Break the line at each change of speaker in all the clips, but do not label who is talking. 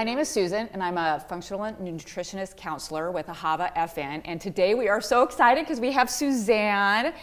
My name is Susan, and I'm a functional nutritionist counselor with Ahava FN. And today we are so excited because we have Suzanne.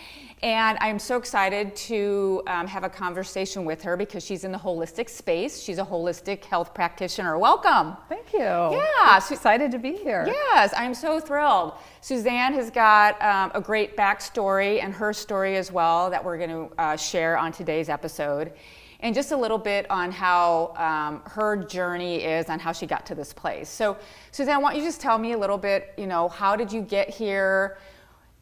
And I'm so excited to have a conversation with her because she's in the holistic space. She's a holistic health practitioner. Welcome.
Thank you.
Yeah.
I'm excited to be here.
Yes, I'm so thrilled. Suzanne has got a great backstory and her story as well that we're going to share on today's episode. And just a little bit on how her journey is on how she got to this place. So Suzanne, why don't you just tell me a little bit, how did you get here?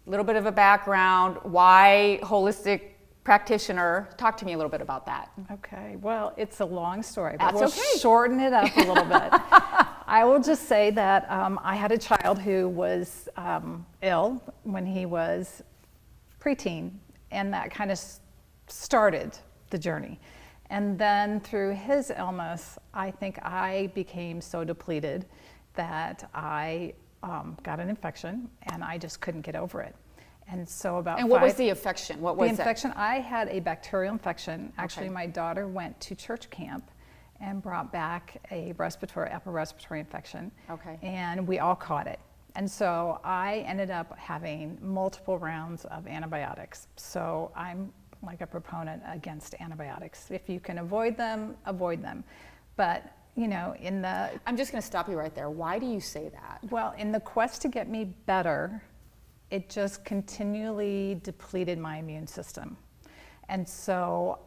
A little bit of a background, why holistic practitioner? Talk to me a little bit about that.
Okay, well, it's a long story, but we'll
okay.
shorten it up a little bit. I will just say that I had a child who was ill when he was preteen, and that kind of started the journey. And then through his illness, I think I became so depleted that I got an infection and I just couldn't get over it. And so
what was the infection? What was
the infection? I had a bacterial infection. Actually,
Okay.
my daughter went to church camp and brought back a upper respiratory infection.
Okay.
And we all caught it. And so I ended up having multiple rounds of antibiotics. So I'm like a proponent against antibiotics. If you can avoid them, avoid them. But
I'm just going to stop you right there. Why do you say that?
Well, in the quest to get me better, it just continually depleted my immune system. And so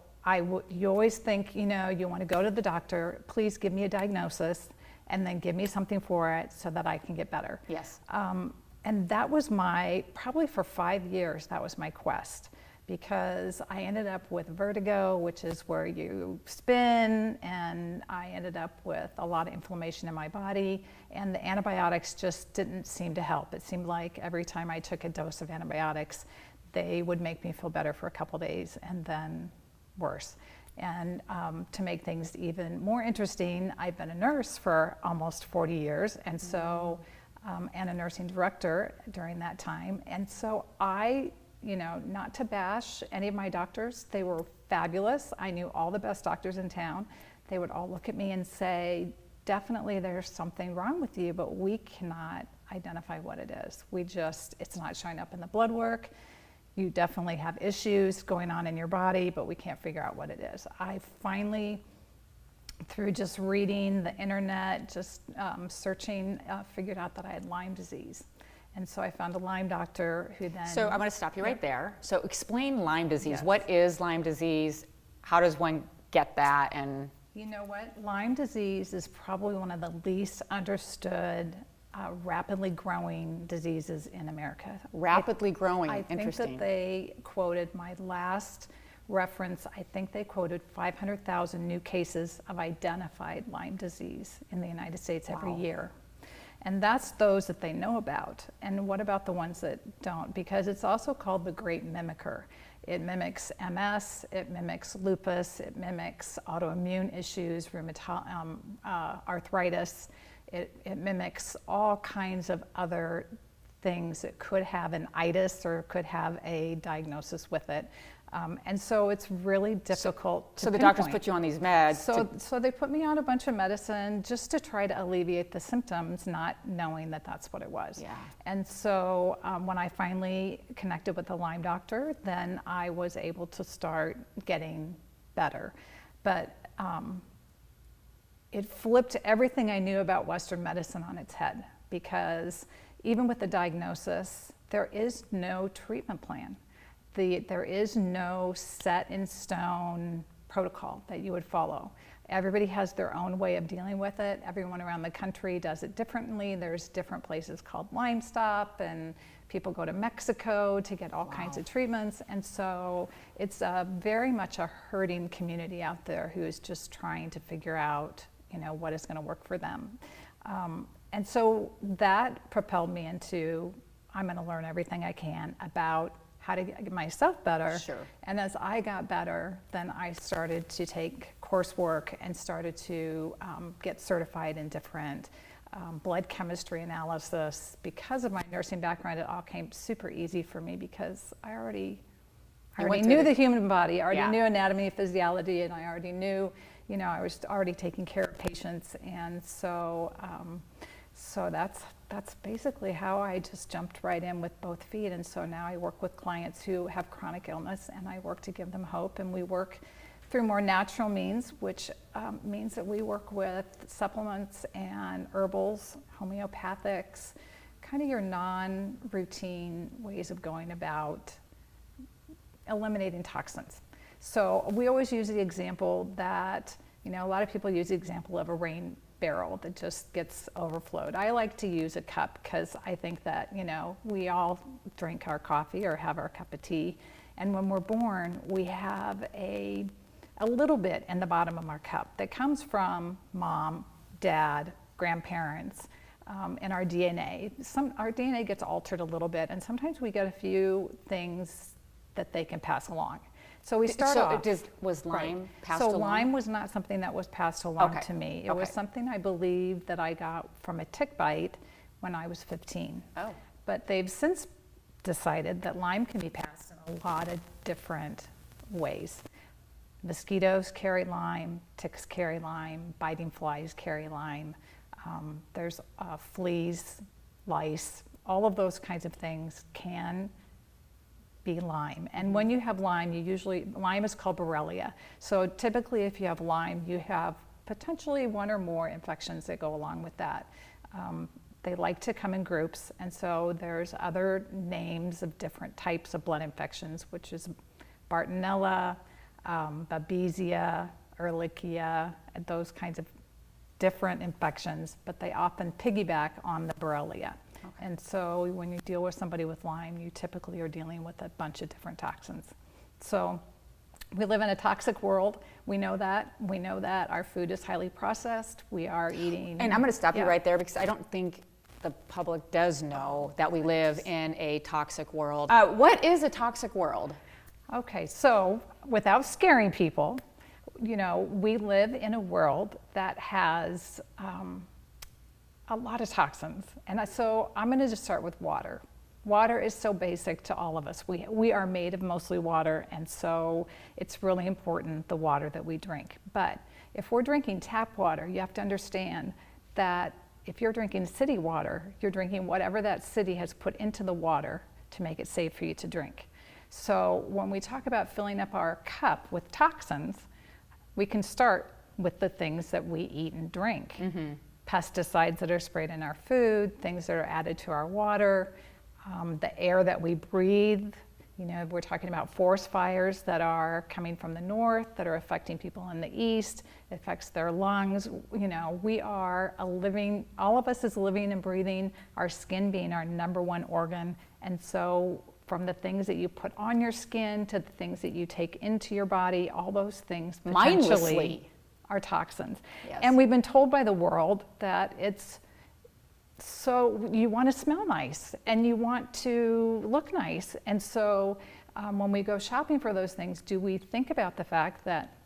you always think, you want to go to the doctor, please give me a diagnosis, and then give me something for it so that I can get better.
Yes.
And that was probably for 5 years, that was my quest. Because I ended up with vertigo, which is where you spin, and I ended up with a lot of inflammation in my body, and the antibiotics just didn't seem to help. It seemed like every time I took a dose of antibiotics, they would make me feel better for a couple days and then worse. And to make things even more interesting, I've been a nurse for almost 40 years, and so, and a nursing director during that time. And so not to bash any of my doctors, they were fabulous. I knew all the best doctors in town. They would all look at me and say, definitely there's something wrong with you, but we cannot identify what it is. It's not showing up in the blood work. You definitely have issues going on in your body, but we can't figure out what it is. I finally, through just reading the internet, just searching, figured out that I had Lyme disease. And so I found a Lyme doctor who then...
So I'm going to stop you right there. So explain Lyme disease.
Yes.
What is Lyme disease? How does one get that? And
you know what? Lyme disease is probably one of the least understood, rapidly growing diseases in America.
Rapidly growing.
I think
Interesting.
that they quoted, my last reference, I think they quoted 500,000 new cases of identified Lyme disease in the United States every year. And that's those that they know about. And what about the ones that don't? Because it's also called the great mimicker. It mimics MS, it mimics lupus, it mimics autoimmune issues, arthritis. It mimics all kinds of other things. It could have an itis or could have a diagnosis with it. And so it's really difficult to
So the
pinpoint.
doctors put you on these meds.
So they put me on a bunch of medicine just to try to alleviate the symptoms, not knowing that that's what it was.
Yeah.
And so when I finally connected with the Lyme doctor, then I was able to start getting better. But it flipped everything I knew about Western medicine on its head, because even with the diagnosis, there is no treatment plan. There is no set in stone protocol that you would follow. Everybody has their own way of dealing with it. Everyone around the country does it differently. There's different places called Lyme Stop, and people go to Mexico to get all kinds of treatments. And so it's very much a hurting community out there who is just trying to figure out, what is going to work for them. And so that propelled me into, I'm going to learn everything I can about how to get myself better.
Sure.
And as I got better, then I started to take coursework and started to get certified in different blood chemistry analysis. Because of my nursing background, it all came super easy for me because I already knew the human body, I already knew anatomy, physiology, and I already knew, I was already taking care of patients, and so that's basically how I just jumped right in with both feet. And so now I work with clients who have chronic illness, and I work to give them hope. And we work through more natural means, which means that we work with supplements and herbals, homeopathics, kind of your non-routine ways of going about eliminating toxins. So we always use the example that, a lot of people use the example of a rain barrel that just gets overflowed. I like to use a cup because I think that, we all drink our coffee or have our cup of tea. And when we're born, we have a little bit in the bottom of our cup that comes from mom, dad, grandparents, and our DNA. Our DNA gets altered a little bit, and sometimes we get a few things that they can pass along. So we start off.
Was Lyme passed
so
along?
Lyme was not something that was passed along
Okay.
to me. It was something I believe that I got from a tick bite when I was 15.
Oh.
But they've since decided that Lyme can be passed in a lot of different ways. Mosquitoes carry Lyme, ticks carry Lyme, biting flies carry Lyme. There's fleas, lice, all of those kinds of things can be Lyme. And when you have Lyme, Lyme is called Borrelia. So typically if you have Lyme, you have potentially one or more infections that go along with that. They like to come in groups, and so there's other names of different types of blood infections, which is Bartonella, Babesia, Ehrlichia, and those kinds of different infections, but they often piggyback on the Borrelia. Okay. And so when you deal with somebody with Lyme, you typically are dealing with a bunch of different toxins. So we live in a toxic world. We know that. We know that our food is highly processed. We are eating.
And I'm going to stop you right there because I don't think the public does know that we live in a toxic world. What is a toxic world?
Okay, so without scaring people, we live in a world that has a lot of toxins. And so I'm going to just start with water. Water is so basic to all of us. We are made of mostly water, and so it's really important, the water that we drink. But if we're drinking tap water, you have to understand that if you're drinking city water, you're drinking whatever that city has put into the water to make it safe for you to drink. So when we talk about filling up our cup with toxins, we can start with the things that we eat and drink. Mm-hmm. Pesticides that are sprayed in our food, things that are added to our water, the air that we breathe. We're talking about forest fires that are coming from the north that are affecting people in the east. It affects their lungs. We are all of us is living and breathing, our skin being our number one organ. And so from the things that you put on your skin to the things that you take into your body, all those things potentially
Mindlessly
are toxins.
Yes.
And we've been told by the world that it's so you want to smell nice and you want to look nice. And so when we go shopping for those things, do we think about the fact that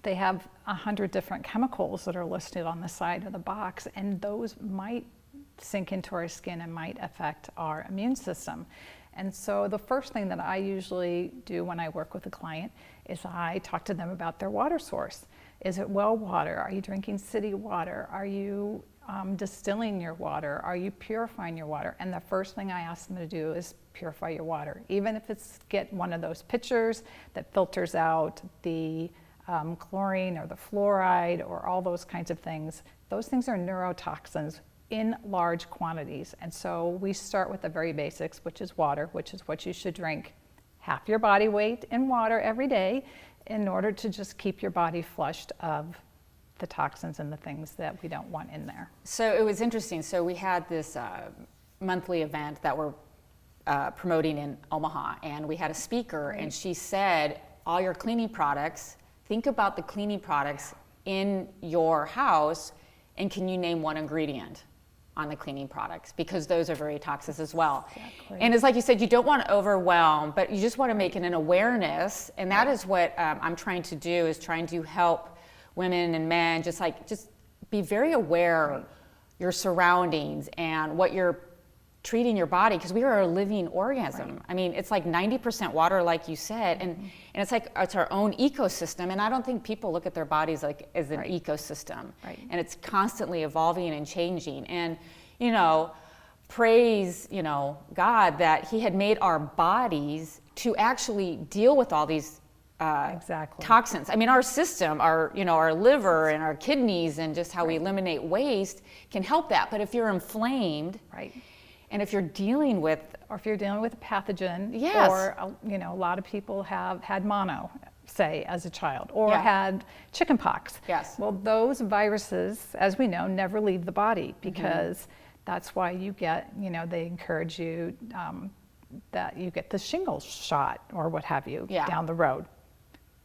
they have 100 different chemicals that are listed on the side of the box, and those might sink into our skin and might affect our immune system? And so the first thing that I usually do when I work with a client is I talk to them about their water source. Is it well water? Are you drinking city water? Are you distilling your water? Are you purifying your water? And the first thing I ask them to do is purify your water. Even if it's get one of those pitchers that filters out the chlorine or the fluoride or all those kinds of things. Those things are neurotoxins in large quantities. And so we start with the very basics, which is water, which is what you should drink half your body weight in water every day in order to just keep your body flushed of the toxins and the things that we don't want in there.
So it was interesting. So we had this monthly event that we're promoting in Omaha, and we had a speaker, and she said, all your cleaning products, think about the cleaning products in your house, and can you name one ingredient on the cleaning products, because those are very toxic as well. Exactly. And it's like you said, you don't want to overwhelm, but you just want to make it an awareness, and that is what I'm trying to do, is trying to help women and men just be very aware of your surroundings and what you're treating your body, because we are a living organism.
Right.
I mean, it's like 90% water, like you said, and it's like it's our own ecosystem. And I don't think people look at their bodies like as an
Right.
ecosystem.
Right.
And it's constantly evolving and changing. And you know, praise, you know, God that He had made our bodies to actually deal with all these
Exactly.
toxins. I mean, our system, our, you know, our liver and our kidneys and just how we eliminate waste can help that. But if you're inflamed,
Right.
and if you're dealing with,
Or if you're dealing with a pathogen,
Yes.
or you know, a lot of people have had mono, say, as a child, or
Yeah.
had chicken pox.
Yes.
Well, those viruses, as we know, never leave the body, because that's why you get, you know, they encourage you that you get the shingles shot or what have you
Yeah.
down the road.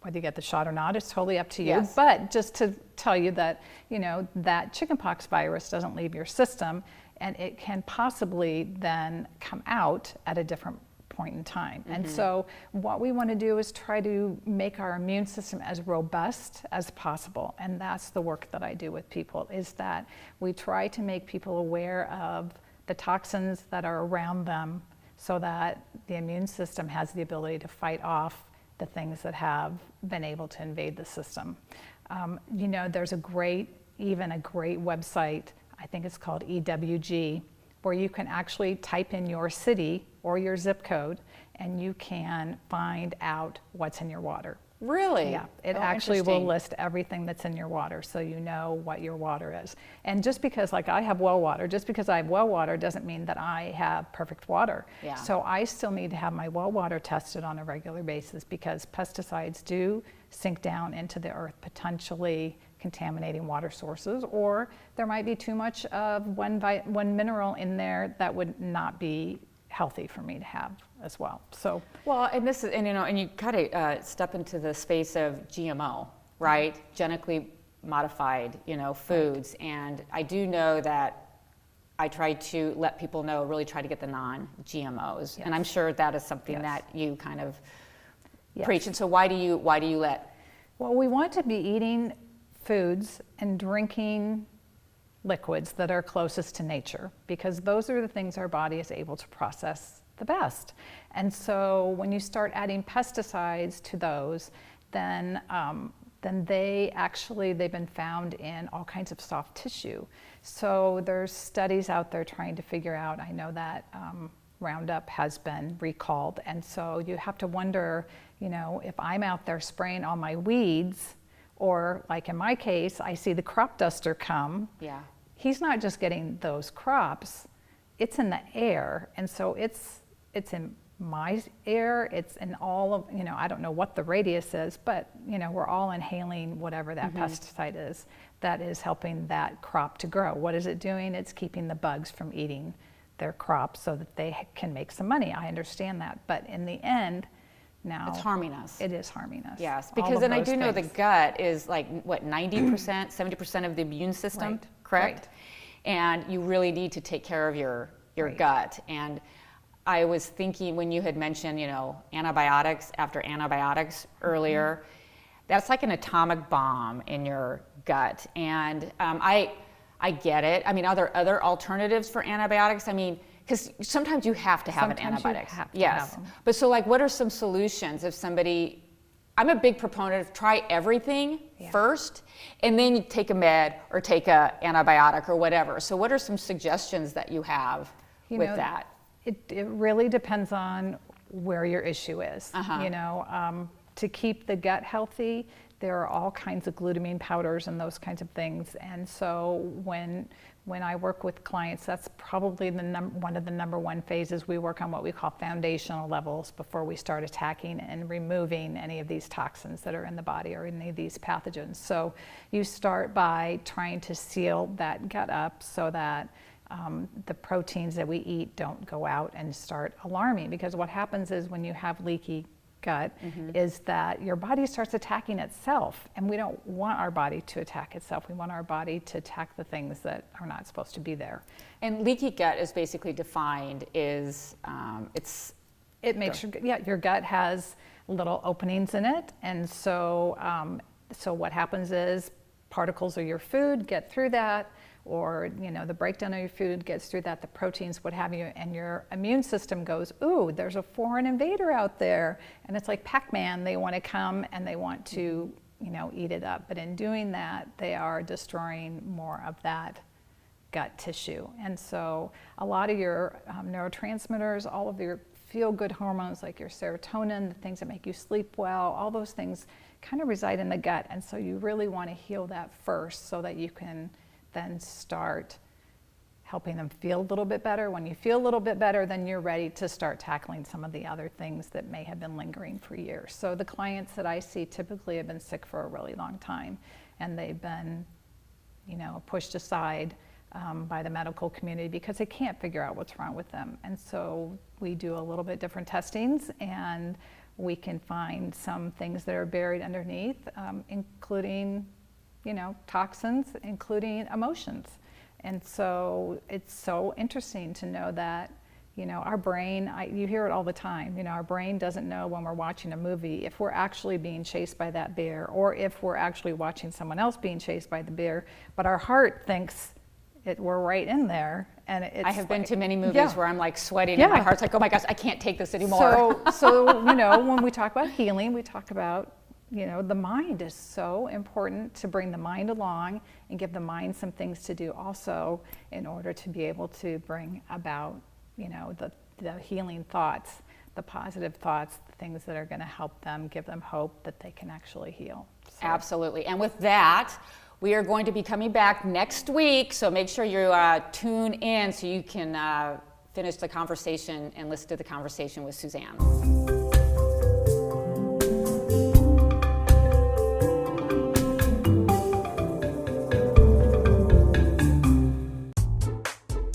Whether you get the shot or not, it's totally up to you.
Yes.
But just to tell you that, you know, that chickenpox virus doesn't leave your system, and it can possibly then come out at a different point in time. And so what we want to do is try to make our immune system as robust as possible. And that's the work that I do with people, is that we try to make people aware of the toxins that are around them, so that the immune system has the ability to fight off the things that have been able to invade the system. You know, there's a great website, I think it's called EWG, where you can actually type in your city or your zip code, and you can find out what's in your water.
really?
Yeah, it
Oh,
actually will
interesting.
list everything that's in your water, so you know what your water is. And just because, like, I have well water, just because I have well water doesn't mean that I have perfect water.
Yeah.
So I still need to have my well water tested on a regular basis, because pesticides do sink down into the earth, potentially contaminating water sources, or there might be too much of one mineral in there that would not be healthy for me to have as well. So
Well, and this is, and you know, and you kind of step into the space of GMO, right? Genetically modified, you know, foods. And I do know that I try to let people know, really try to get the non-GMOs. And I'm
Yes.
sure that is something
Yes.
that you kind of
Yes.
preach. And so why do you let?
Well, we want to be eating foods and drinking liquids that are closest to nature, because those are the things our body is able to process the best. And so when you start adding pesticides to those, then they've been found in all kinds of soft tissue. So there's studies out there trying to figure out, I know that Roundup has been recalled, and so you have to wonder, you know, if I'm out there spraying all my weeds, or like in my case, I see the crop duster come,
Yeah.
he's not just getting those crops, it's in the air. And so it's in my air, it's in all of, you know, I don't know what the radius is, but, you know, we're all inhaling whatever that pesticide is that is helping that crop to grow. What is it doing? It's keeping the bugs from eating their crops so that they can make some money. I understand that. But in the end, now
It's harming us.
it is harming us.
Yes,
All
because
of
then I
those
do know the
things.
gut is like, what, 90%, 70% of the immune system,
Right,
correct?
right.
And you really need to take care of your
Right.
gut. And I was thinking when you had mentioned, you know, antibiotics after antibiotics earlier, that's like an atomic bomb in your gut. And I get it. I mean, are there other alternatives for antibiotics? I mean, because sometimes you have to have an
Sometimes you
antibiotic.
have to
Yes.
have 'em.
But so like, what are some solutions if somebody, I'm a big proponent of try everything
Yeah.
first, and then you take a med or take a antibiotic or whatever. So what are some suggestions that you have
You
with
know,
that?
It really depends on where your issue is.
Uh-huh.
You know, to keep the gut healthy, there are all kinds of glutamine powders and those kinds of things. And so when I work with clients, that's probably one of the number one phases. We work on what we call foundational levels before we start attacking and removing any of these toxins that are in the body or any of these pathogens. So you start by trying to seal that gut up so that the proteins that we eat don't go out and start alarming. Because what happens is when you have leaky gut is that your body starts attacking itself, and we don't want our body to attack itself. We want our body to attack the things that are not supposed to be there.
And leaky gut is basically defined is
It makes your gut has little openings in it, and so so what happens is particles of your food get through that, or the breakdown of your food gets through that, the proteins, what have you, and your immune system goes, ooh, there's a foreign invader out there, and it's like Pac-Man. They want to come and they want to eat it up. But in doing that, they are destroying more of that gut tissue. And so a lot of your neurotransmitters, all of your feel-good hormones like your serotonin, the things that make you sleep well, all those things kind of reside in the gut. And so you really want to heal that first so that you can then start helping them feel a little bit better. When you feel a little bit better, then you're ready to start tackling some of the other things that may have been lingering for years. So the clients that I see typically have been sick for a really long time, and they've been pushed aside by the medical community because they can't figure out what's wrong with them. And so we do a little bit different testings, and we can find some things that are buried underneath, including toxins, including emotions. And so it's so interesting to know that our brain, you hear it all the time, our brain doesn't know when we're watching a movie if we're actually being chased by that bear or if we're actually watching someone else being chased by the bear, but our heart thinks we're right in there. And I
have been to many movies where I'm like sweating and my heart's like, oh my gosh, I can't take this anymore.
So when we talk about healing, we talk about, the mind is so important to bring the mind along and give the mind some things to do also in order to be able to bring about, the healing thoughts, the positive thoughts, the things that are going to help them, give them hope that they can actually heal. So.
Absolutely. And with that, we are going to be coming back next week, so make sure you tune in so you can finish the conversation and listen to the conversation with Suzanne.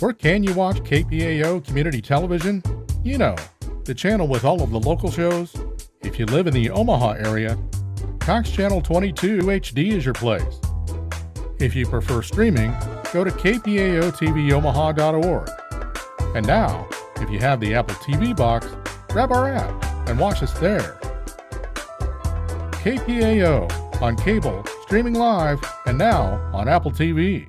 Where can you watch KPAO Community Television? The channel with all of the local shows. If you live in the Omaha area, Cox Channel 22 HD is your place. If you prefer streaming, go to kpaoTVOmaha.org. And now, if you have the Apple TV box, grab our app and watch us there. KPAO on cable, streaming live, and now on Apple TV.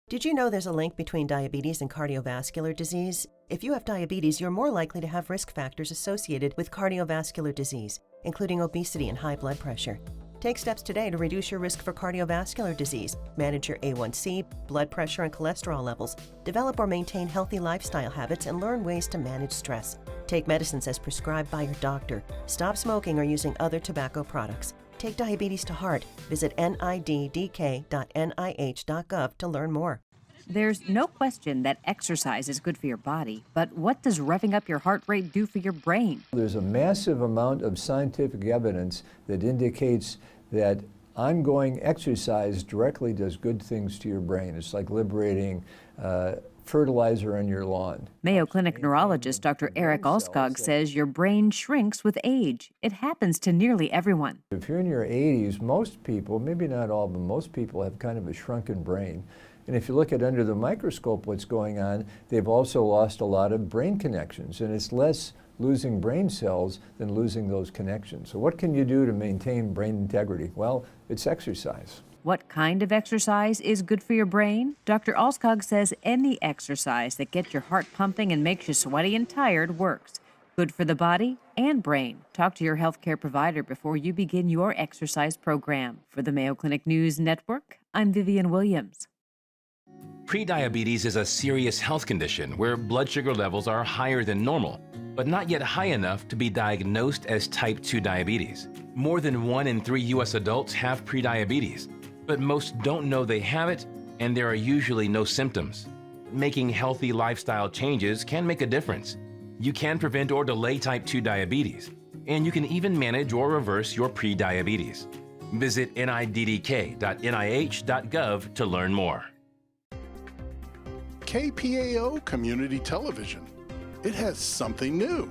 Did you know there's a link between diabetes and cardiovascular disease? If you have diabetes, you're more likely to have risk factors associated with cardiovascular disease, including obesity and high blood pressure. Take steps today to reduce your risk for cardiovascular disease, manage your A1C, blood pressure, and cholesterol levels, develop or maintain healthy lifestyle habits, and learn ways to manage stress. Take medicines as prescribed by your doctor. Stop smoking or using other tobacco products. Take diabetes to heart. Visit niddk.nih.gov to learn more.
There's no question that exercise is good for your body, but what does revving up your heart rate do for your brain?
There's a massive amount of scientific evidence that indicates that ongoing exercise directly does good things to your brain. It's like liberating fertilizer on your lawn.
Mayo Clinic neurologist Dr. Eric Alskog says your brain shrinks with age. It happens to nearly everyone.
If you're in your 80s, most people, maybe not all, but most people have kind of a shrunken brain. And if you look at under the microscope what's going on, they've also lost a lot of brain connections. And it's less losing brain cells than losing those connections. So what can you do to maintain brain integrity? Well, it's exercise.
What kind of exercise is good for your brain? Dr. Alskog says any exercise that gets your heart pumping and makes you sweaty and tired works. Good for the body and brain. Talk to your healthcare provider before you begin your exercise program. For the Mayo Clinic News Network, I'm Vivian Williams.
Prediabetes is a serious health condition where blood sugar levels are higher than normal, but not yet high enough to be diagnosed as type 2 diabetes. More than 1 in 3 U.S. adults have prediabetes, but most don't know they have it, and there are usually no symptoms. Making healthy lifestyle changes can make a difference. You can prevent or delay type 2 diabetes, and you can even manage or reverse your prediabetes. Visit niddk.nih.gov to learn more.
KPAO Community Television. It has something new.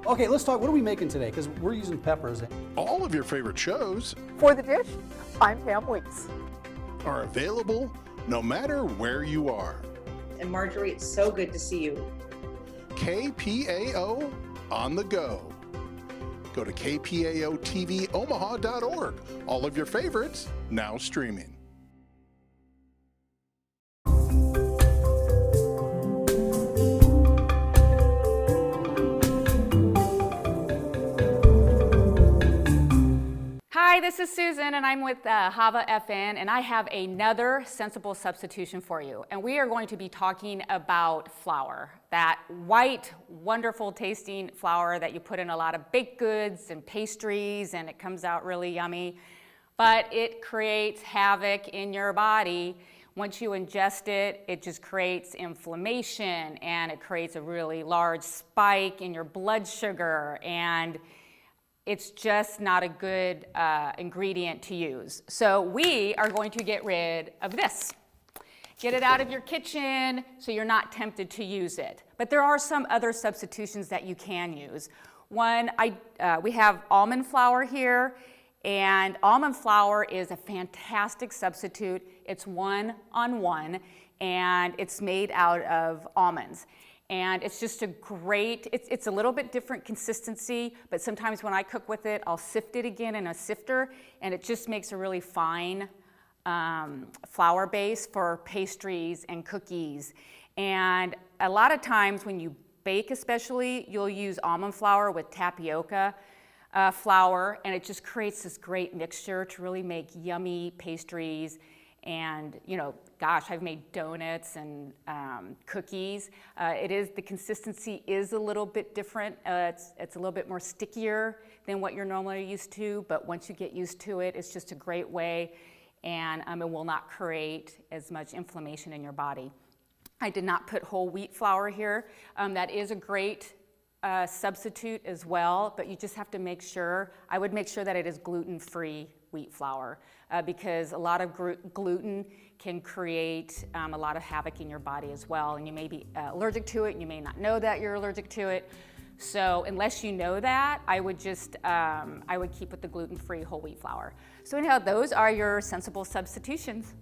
Okay, let's talk. What are we making today? Because we're using peppers.
All of your favorite shows
For the dish, I'm Pam Weeks.
are available no matter where you are.
And Marjorie, it's so good to see you.
KPAO on the go. Go to kpaoTVOmaha.org. All of your favorites now streaming.
this is Susan, and I'm with Hava FN, and I have another sensible substitution for you. And we are going to be talking about flour, that white, wonderful tasting flour that you put in a lot of baked goods and pastries, and it comes out really yummy. But it creates havoc in your body. Once you ingest it, it just creates inflammation, and it creates a really large spike in your blood sugar, and it's just not a good ingredient to use. So we are going to get rid of this. Get it out of your kitchen so you're not tempted to use it. But there are some other substitutions that you can use. One, we have almond flour here, and almond flour is a fantastic substitute. It's 1-on-1, and it's made out of almonds. And it's just a great, it's a little bit different consistency, but sometimes when I cook with it, I'll sift it again in a sifter, and it just makes a really fine flour base for pastries and cookies. And a lot of times when you bake especially, you'll use almond flour with tapioca flour, and it just creates this great mixture to really make yummy pastries. And, you know, gosh, I've made donuts and cookies. The consistency is a little bit different. It's a little bit more stickier than what you're normally used to, but once you get used to it, it's just a great way, and it will not create as much inflammation in your body. I did not put whole wheat flour here. That is a great substitute as well, but you just have to make sure, I would make sure that it is gluten-free wheat flour, because a lot of gluten can create a lot of havoc in your body as well, and you may be allergic to it, and you may not know that you're allergic to it. So unless you know that, I would just, I would keep with the gluten-free whole wheat flour. So anyhow, those are your sensible substitutions.